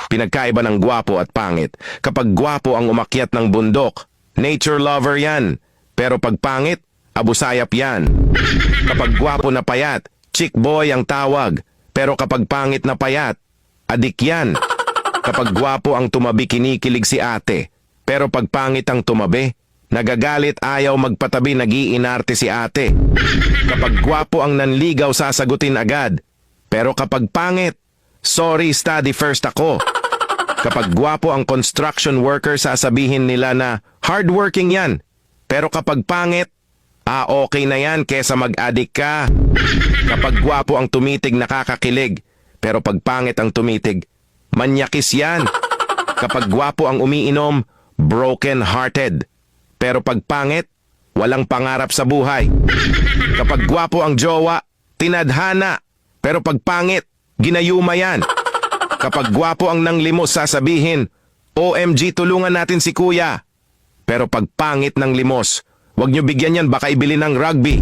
Pinagkaiba ng gwapo at pangit. Kapag gwapo ang umakyat ng bundok, nature lover yan. Pero pag pangit, abusayap yan. Kapag gwapo na payat, chick boy ang tawag. Pero kapag pangit na payat, adik yan. Kapag gwapo ang tumabi, kinikilig si ate. Pero pag pangit ang tumabi, nagagalit, ayaw magpatabi, nag-iinarte si ate. Kapag gwapo ang nanligaw, sasagutin agad. Pero kapag pangit, sorry, study first ako. Kapag gwapo ang construction worker, sasabihin nila na hardworking yan. Pero kapag pangit, okay na yan kesa mag-addict ka. Kapag gwapo ang tumitig, nakakakilig. Pero pag pangit ang tumitig, manyakis yan. Kapag gwapo ang umiinom, broken-hearted. Pero pag pangit, walang pangarap sa buhay. Kapag gwapo ang jowa, tinadhana. Pero pag pangit, ginayuma yan. Kapag gwapo ang nanglimos, sasabihin, OMG, tulungan natin si kuya. Pero pag pangit ng limos, wag nyo bigyan yan, baka ibili ng rugby.